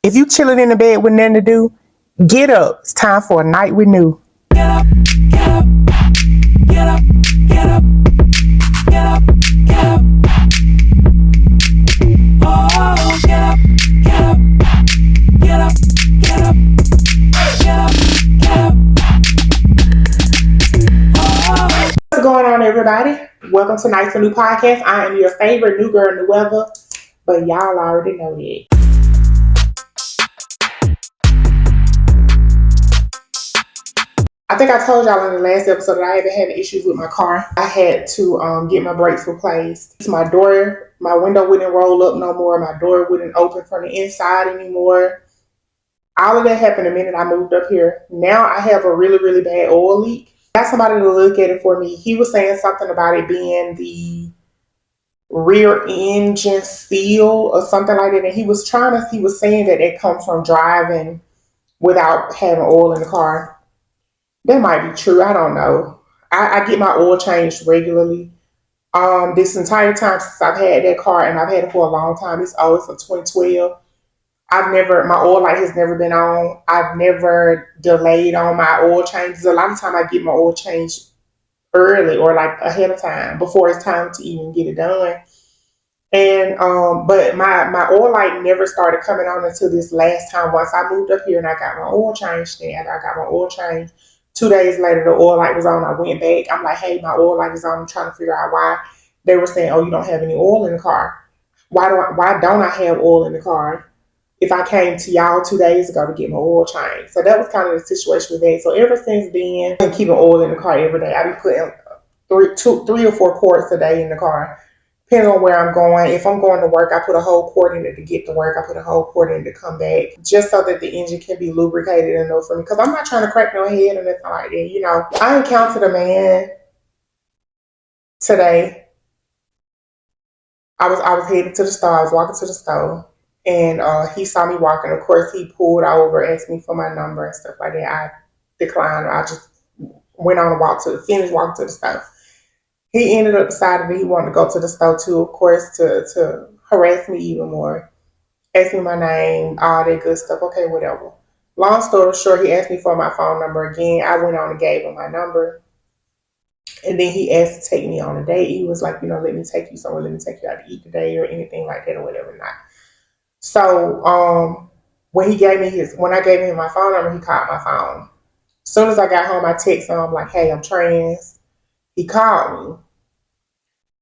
If you chilling in the bed with nothing to do, get up. It's time for a night with new. Get up, get up, get up, get up, get up, get up. Oh, get up, get up, get up, get up, get up, get up. Oh. What's going on, everybody? Welcome to Nights with New Podcast. I am your favorite new girl, new ever, but y'all already know that. I think I told y'all in the last episode that I haven't had issues with my car. I had to get my brakes replaced. My window wouldn't roll up no more. My door wouldn't open from the inside anymore. All of that happened the minute I moved up here. Now I have a really, really bad oil leak. I got somebody to look at it for me. He was saying something about it being the rear engine seal or something like that. And he was saying that it comes from driving without having oil in the car. That might be true. I don't know. I get my oil changed regularly. This entire time since I've had that car, and I've had it for a long time. It's always from 2012. My oil light has never been on. I've never delayed on my oil changes. A lot of time I get my oil changed early or like ahead of time before it's time to even get it done. And but my oil light never started coming on until this last time. Once I moved up here and I got my oil changed, and I got my oil changed. 2 days later, the oil light was on. I went back. I'm like, hey, my oil light is on. I'm trying to figure out why. They were saying, oh, you don't have any oil in the car. Why don't I have oil in the car if I came to y'all 2 days ago to get my oil changed? So that was kind of the situation with that. So ever since then, I've been keeping oil in the car every day. I've been putting 3 or 4 quarts a day in the car. Depending on where I'm going. If I'm going to work, I put a whole quart in it to get to work. I put a whole quart in to come back, just so that the engine can be lubricated enough for me. Because I'm not trying to crack no head or nothing like that. You know, I encountered a man today. I was headed to the store. I was walking to the store, and he saw me walking. Of course, he pulled over, asked me for my number and stuff like that. I declined. I just went on and finished walking to the store. He ended up deciding that he wanted to go to the store too, of course, to harass me even more. Ask me my name, all that good stuff. Okay, whatever. Long story short, he asked me for my phone number again. I went on and gave him my number. And then he asked to take me on a date. He was like, let me take you somewhere. Let me take you out to eat today or anything like that or whatever. Not. So when I gave him my phone number, he called my phone. As soon as I got home, I texted him. I'm like, hey, I'm trans. He called me.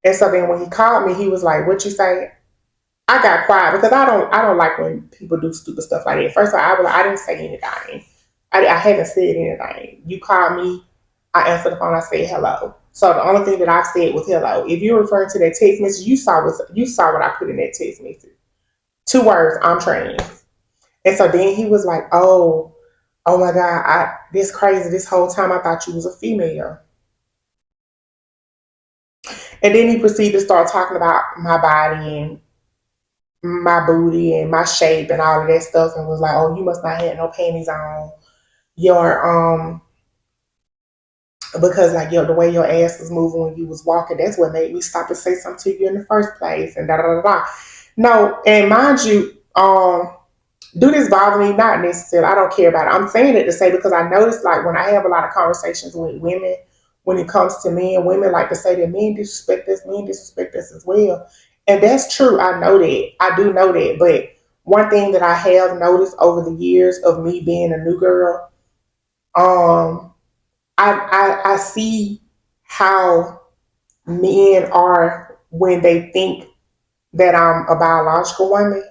And so then when he called me, he was like, what you say? I got quiet because I don't like when people do stupid stuff like that. First of all, I didn't say anything. I haven't said anything. You called me, I answered the phone, I said hello. So the only thing that I said was hello. If you're referring to that text message, you saw what I put in that text message. 2 words, I'm trans. And so then he was like, oh my God, this crazy. This whole time I thought you was a female. And then he proceeded to start talking about my body and my booty and my shape and all of that stuff, and was like, oh, you must not have no panties on your because like the way your ass was moving when you was walking, that's what made me stop and say something to you in the first place, and da da da da. No, and mind you, do this bother me? Not necessarily. I don't care about it. I'm saying it to say, because I noticed, like, when I have a lot of conversations with women, when it comes to men, women like to say that men disrespect us as well. And that's true. I know that. I do know that. But one thing that I have noticed over the years of me being a new girl, I see how men are when they think that I'm a biological woman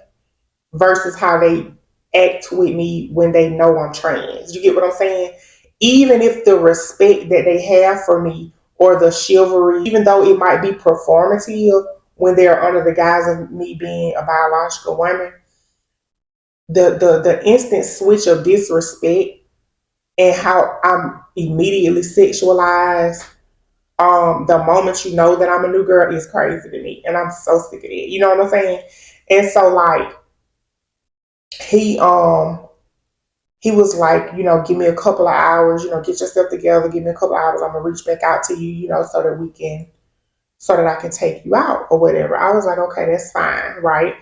versus how they act with me when they know I'm trans. You get what I'm saying? Even if the respect that they have for me or the chivalry, even though it might be performative when they're under the guise of me being a biological woman, the instant switch of disrespect and how I'm immediately sexualized, the moment you know that I'm a new girl, is crazy to me. And I'm so sick of it. You know what I'm saying? And so like he was like, give me a couple of hours, get yourself together, give me a couple of hours, I'm gonna reach back out to you, so that I can take you out or whatever. I was like, okay, that's fine, right?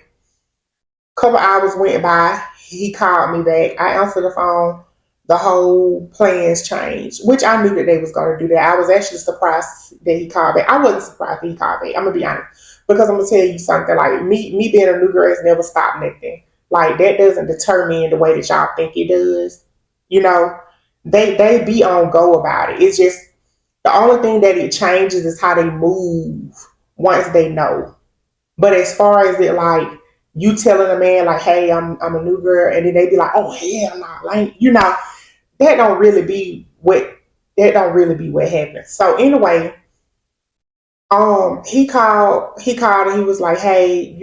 Couple hours went by. he called me back. I answered the phone. The whole plans changed, which I knew that they was going to do that. I was actually surprised that he called back. I wasn't surprised that he called back. I'm gonna be honest, because I'm gonna tell you something. Like me being a new girl has never stopped nothing. Like that doesn't deter me in the way that y'all think it does. You know, they be on go about it. It's just the only thing that it changes is how they move once they know. But as far as it like you telling a man like, hey, I'm a new girl, and then they be like, oh hell no, like that don't really be what happens. So anyway, he called and he was like, hey,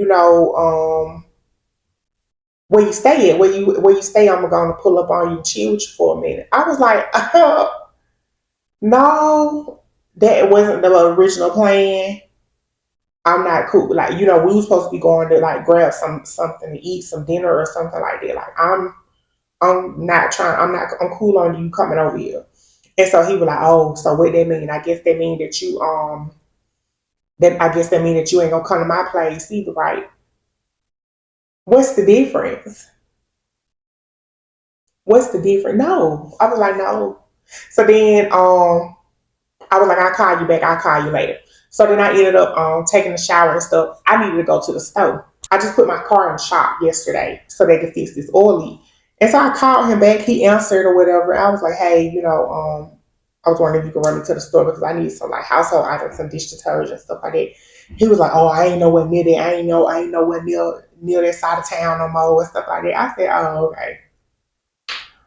where you stay at, where you stay, I'm gonna pull up on you and chill with you for a minute. I was like, no, that wasn't the original plan. I'm not cool. Like, we were supposed to be going to like grab something to eat, some dinner or something like that. Like I'm not trying, I'm cool on you coming over here. And so he was like, oh, so what that mean? I guess that mean that you ain't gonna come to my place either, right? What's the difference? What's the difference? No. I was like, no. So then I was like, I'll call you back, I'll call you later. So then I ended up taking a shower and stuff. I needed to go to the store. I just put my car in the shop yesterday so they could fix this oil leak. And so I called him back. He answered or whatever. I was like, hey, I was wondering if you could run me to the store because I need some like household items, some dish detergent, stuff like that. He was like, oh, I ain't nowhere near that. I ain't nowhere near that side of town no more and stuff like that. I said, oh, okay.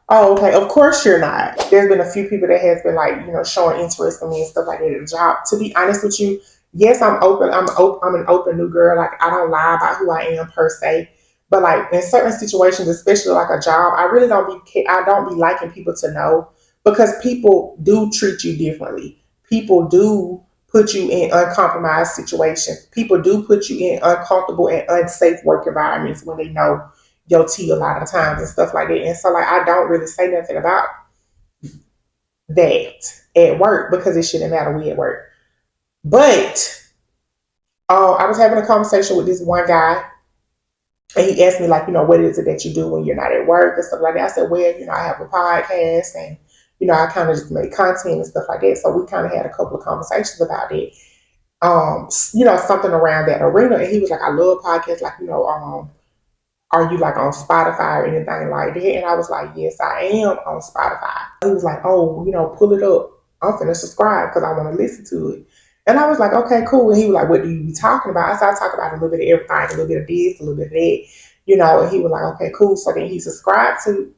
Oh, okay. Of course you're not. There's been a few people that has been like, showing interest in me and stuff like that at the job. To be honest with you, yes, I'm open. I'm an open new girl. Like I don't lie about who I am per se. But like in certain situations, especially like a job, I really don't be liking people to know because people do treat you differently. People do put you in uncompromised situations. People do put you in uncomfortable and unsafe work environments when they know your tea a lot of times and stuff like that. And so like I don't really say nothing about that at work because it shouldn't matter we at work. But I was having a conversation with this one guy and he asked me like, what is it that you do when you're not at work and stuff like that. I said, well, I have a podcast and I kind of just make content and stuff like that. So we kind of had a couple of conversations about it. Something around that arena. And he was like, I love podcasts, like, are you like on Spotify or anything like that? And I was like, yes, I am on Spotify. He was like, oh, pull it up. I'm finna subscribe because I want to listen to it. And I was like, okay, cool. And he was like, what do you be talking about? I said, I talk about a little bit of everything, a little bit of this, a little bit of that, and he was like, okay, cool. So then he subscribed to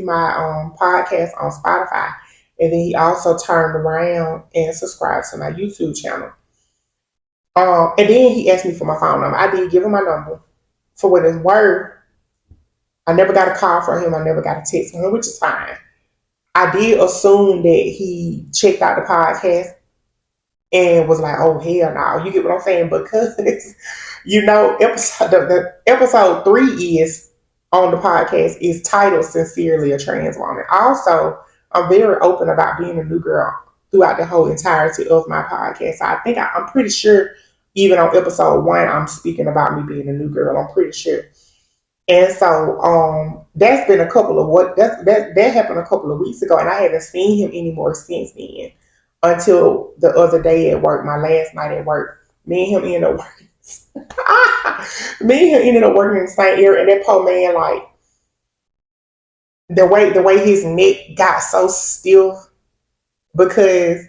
my podcast on Spotify. And then he also turned around and subscribed to my YouTube channel. And then he asked me for my phone number. I did give him my number. For what it's worth, I never got a call from him. I never got a text from him, which is fine. I did assume that he checked out the podcast and was like, "Oh hell no!" You get what I'm saying? Because episode 3 is on the podcast is titled "Sincerely a Trans Woman." Also, I'm very open about being a new girl throughout the whole entirety of my podcast. So I think I'm pretty sure. Even on episode 1, I'm speaking about me being a new girl. I'm pretty sure. And so that's been a couple of that happened a couple of weeks ago, and I haven't seen him anymore since then until the other day at work, my last night at work. Me and him ended up working. Me and him ended up working in the same area, and that poor man, like the way his neck got so stiff because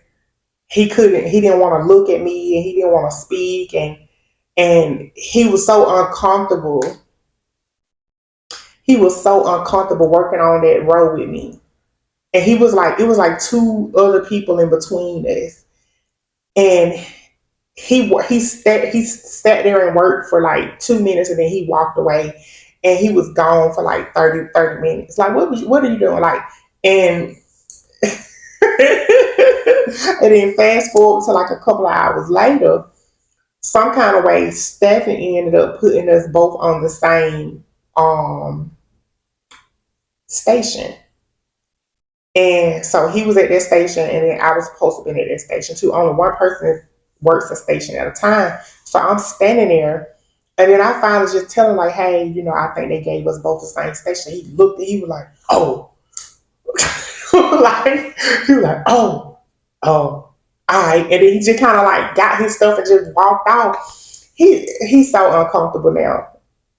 he didn't want to look at me and he didn't want to speak and he was so uncomfortable. He was so uncomfortable working on that road with me. And it was like two other people in between us. And he sat there and worked for like 2 minutes and then he walked away and he was gone for like 30 minutes. Like what are you doing? Like and and then fast forward to like a couple of hours later, some kind of way Stephanie ended up putting us both on the same station. And so he was at that station and then I was supposed to be at that station too. Only one person works a station at a time. So I'm standing there And then I finally just tell him like, hey, you know, I think they gave us both the same station. He looked, he was like, oh, like he was like, oh, all right. And then he just kind of like got his stuff and just walked out. He's so uncomfortable now.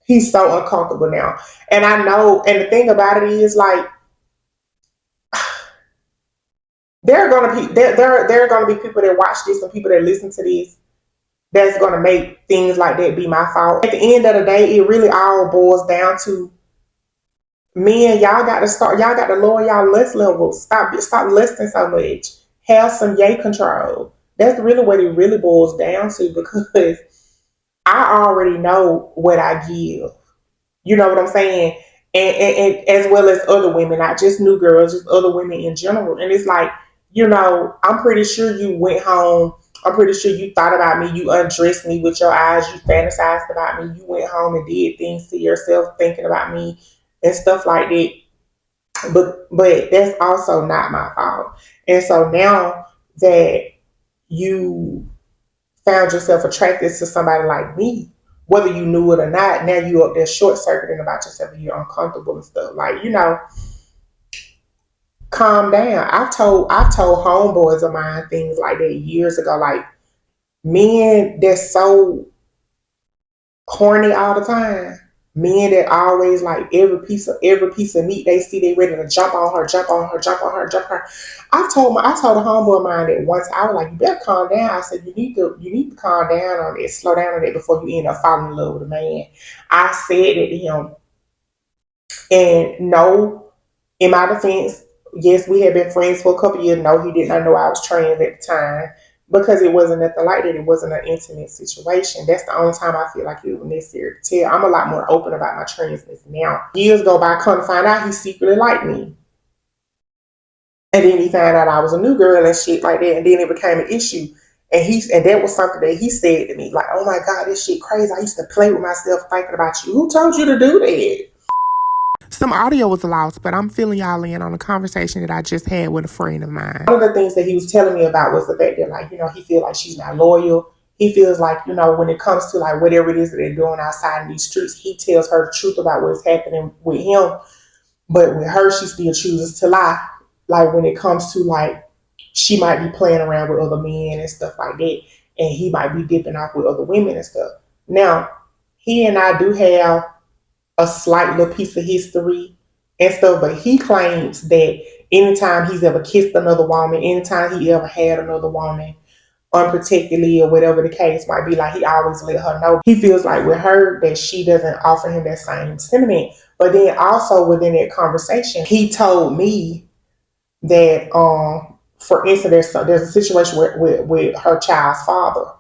He's so uncomfortable now. And I know, and the thing about it is like there are gonna be people that watch this and people that listen to this that's gonna make things like that be my fault. At the end of the day, it really all boils down to men. Y'all got to lower y'all lust levels. Stop lusting so much. Have some yay control. That's really what it really boils down to, because I already know what I give. You know what I'm saying? And as well as other women, not just new girls, just other women in general. And it's like, you know, I'm pretty sure you went home. I'm pretty sure you thought about me. You undressed me with your eyes. You fantasized about me. You went home and did things to yourself, thinking about me and stuff like that. But that's also not my fault. And so now that you found yourself attracted to somebody like me, whether you knew it or not, now you up there short circuiting about yourself and you're uncomfortable and stuff. Like, you know, calm down. I've told homeboys of mine things like that years ago. Like, men that's so horny all the time. Men that always like every piece of meat they see, they ready to jump on her, jump on her, jump on her, jump on her. I told a homeboy of mine that once. I was like, you better calm down. I said, you need to calm down on it, slow down on it before you end up falling in love with a man. I said it to him. And no, in my defense, yes, we had been friends for a couple of years. No, he did not know I was trans at the time, because it wasn't nothing like that. It wasn't an intimate situation. That's the only time I feel like it was necessary to tell. I'm a lot more open about my transness now. Years go by, come to find out he secretly liked me. And then he found out I was a new girl and shit like that. And then it became an issue. And that was something that he said to me, like, oh my God, this shit crazy. I used to play with myself thinking about you. Who told you to do that? Some audio was lost, but I'm filling y'all in on a conversation that I just had with a friend of mine. One of the things that he was telling me about was the fact that, like, you know, he feels like she's not loyal. He feels like, you know, when it comes to like whatever it is that they're doing outside in these streets, he tells her the truth about what's happening with him. But with her, she still chooses to lie. Like, when it comes to like, she might be playing around with other men and stuff like that, and he might be dipping off with other women and stuff. Now, he and I do have a slight little piece of history and stuff, but he claims that anytime he's ever kissed another woman, anytime he ever had another woman unprotectedly or whatever the case might be, like, he always let her know. He feels like with her that she doesn't offer him that same sentiment. But then also within that conversation, he told me that for instance, there's a situation with her child's father,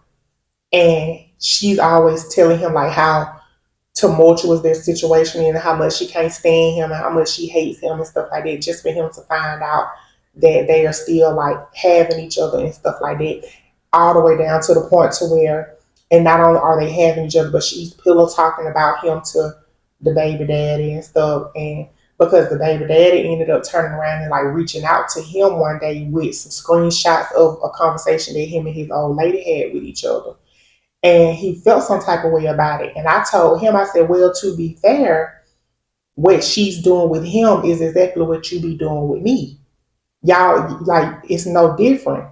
and she's always telling him like how tumultuous their situation and how much she can't stand him and how much she hates him and stuff like that, just for him to find out that they are still like having each other and stuff like that, all the way down to the point to where, and not only are they having each other, but she's pillow talking about him to the baby daddy and stuff. And because the baby daddy ended up turning around and like reaching out to him one day with some screenshots of a conversation that him and his old lady had with each other, and he felt some type of way about it. And I told him, I said, well, to be fair, what she's doing with him is exactly what you be doing with me. Y'all, like, it's no different,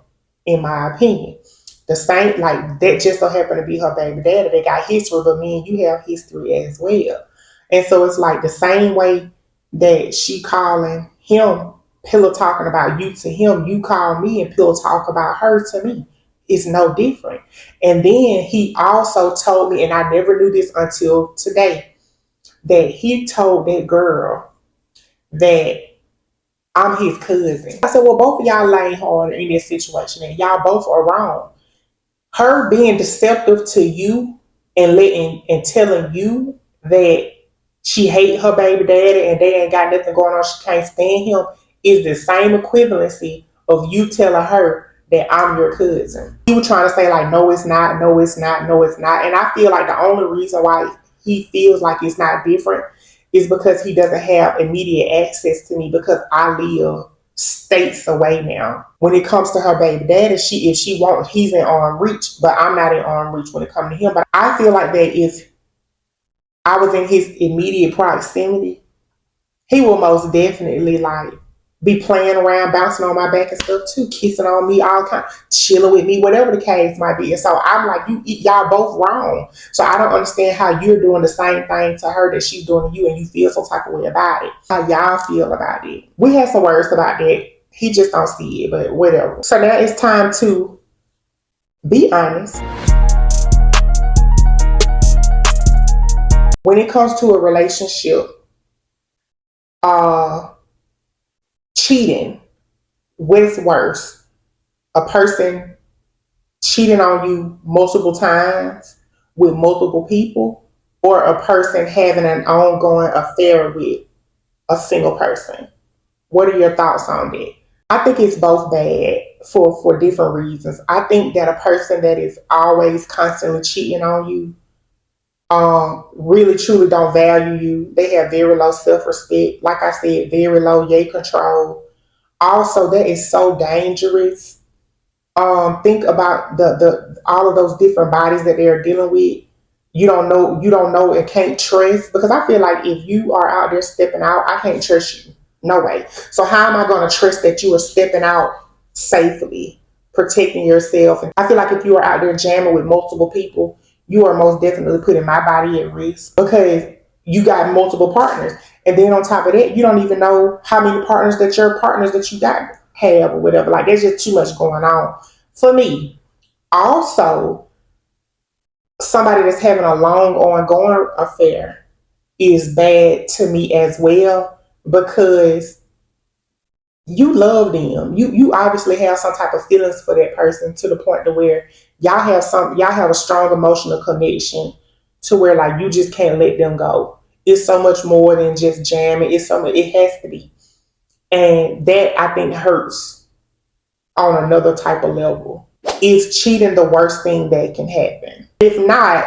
in my opinion. The same, like, that just so happened to be her baby daddy. They got history, but me and you have history as well. And so it's like the same way that she calling him, pillow talking about you to him, you call me and pillow talk about her to me. It's no different. And then he also told me, and I never knew this until today, that he told that girl that I'm his cousin. I said, well, both of y'all lay hard in this situation and y'all both are wrong. Her being deceptive to you and letting and telling you that she hate her baby daddy and they ain't got nothing going on, she can't stand him, is the same equivalency of you telling her that I'm your cousin. You were trying to say like, no, it's not, no, it's not, no, it's not. And I feel like the only reason why he feels like it's not different is because he doesn't have immediate access to me, because I live states away now. When it comes to her baby daddy, if she wants, he's in arm reach, but I'm not in arm reach when it comes to him. But I feel like that I was in his immediate proximity, he will most definitely like be playing around, bouncing on my back and stuff too, kissing on me, all kind, chilling with me, whatever the case might be. And so I'm like, y'all both wrong. So I don't understand how you're doing the same thing to her that she's doing to you, and you feel some type of way about it. How y'all feel about it? We had some words about that. He just don't see it, but whatever. So now it's time to be honest. When it comes to a relationship, cheating, what's worse? A person cheating on you multiple times with multiple people, or a person having an ongoing affair with a single person? What are your thoughts on that? I think it's both bad for different reasons. I think that a person that is always constantly cheating on you really truly don't value you. They have very low self-respect. Like I said, very low yay control. Also, that is so dangerous. Think about the all of those different bodies that they're dealing with. You don't know and can't trust, because I feel like if you are out there stepping out, I can't trust you. No way. So how am I going to trust that you are stepping out safely, protecting yourself? And I feel like if you are out there jamming with multiple people, you are most definitely putting my body at risk, because you got multiple partners. And then on top of that, you don't even know how many partners that your partners that you got have or whatever. Like, there's just too much going on for me. Also, somebody that's having a long ongoing affair is bad to me as well, because you love them. You obviously have some type of feelings for that person, to the point to where y'all have a strong emotional connection, to where like you just can't let them go. It's so much more than just jamming. It's so much, it has to be. And that, I think, hurts on another type of level. Is cheating the worst thing that can happen? If not,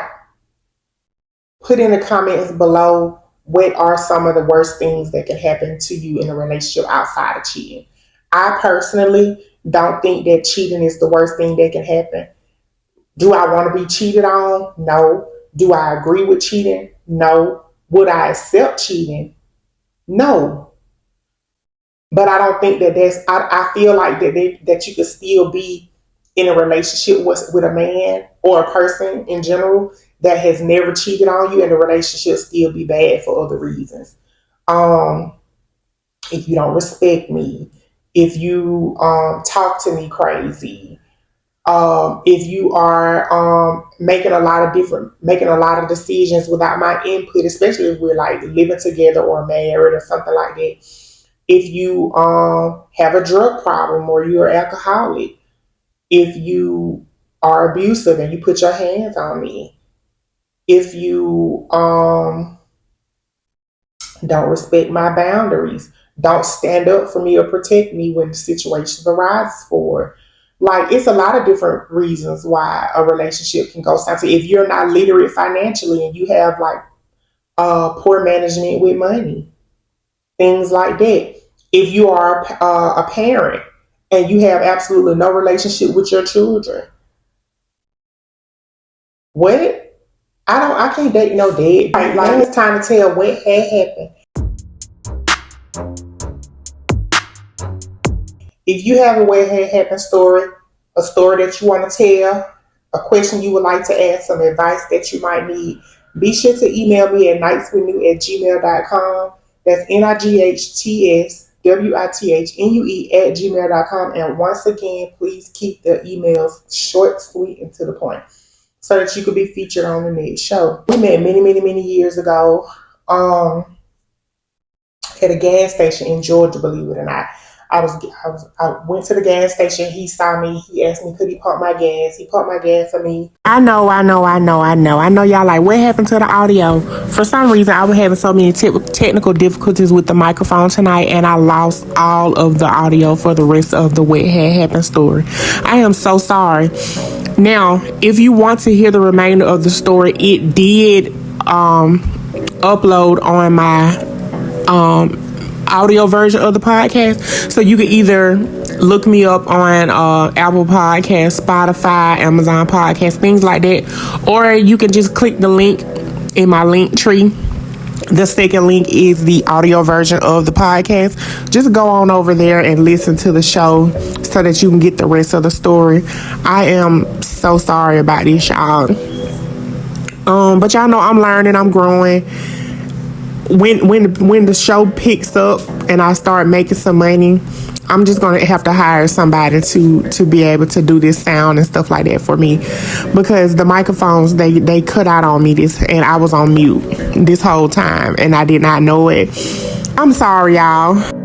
put in the comments below, what are some of the worst things that can happen to you in a relationship outside of cheating? I personally don't think that cheating is the worst thing that can happen. Do I want to be cheated on? No. Do I agree with cheating? No. Would I accept cheating? No. But I don't think that I feel like that you could still be in a relationship with a man or a person in general that has never cheated on you, and the relationship still be bad for other reasons. If you don't respect me, if you talk to me crazy, if you are making a lot of decisions without my input, especially if we're like living together or married or something like that. If you have a drug problem, or you're alcoholic, if you are abusive and you put your hands on me, if you don't respect my boundaries, don't stand up for me or protect me when situations arise for. Like, it's a lot of different reasons why a relationship can go south. If you're not literate financially and you have like poor management with money, things like that. If you are a parent and you have absolutely no relationship with your children, what? I can't date no dead. Like, it's time to tell what had happened. If you have a what had happened story, a story that you want to tell, a question you would like to ask, some advice that you might need, be sure to email me at nightswithnue@gmail.com. That's NIGHTSWITHNUE@gmail.com. And once again, please keep the emails short, sweet, and to the point, so that you could be featured on the next show. We met many, many, many years ago at a gas station in Georgia, believe it or not. I went to the gas station. He saw me. He asked me, could he pump my gas? He pumped my gas for me. I know y'all like, what happened to the audio? For some reason, I was having so many technical difficulties with the microphone tonight, and I lost all of the audio for the rest of the what had happened story. I am so sorry. Now, if you want to hear the remainder of the story, it did upload on my audio version of the podcast, so you can either look me up on Apple Podcasts, Spotify, Amazon Podcasts, things like that, or you can just click the link in my link tree. The second link is the audio version of the podcast. Just go on over there and listen to the show so that you can get the rest of the story. I am so sorry about this, y'all. But y'all know I'm learning, I'm growing. When the show picks up and I start making some money, I'm just gonna have to hire somebody to be able to do this sound and stuff like that for me, because the microphones they cut out on me and I was on mute this whole time and I did not know it. I'm sorry, y'all.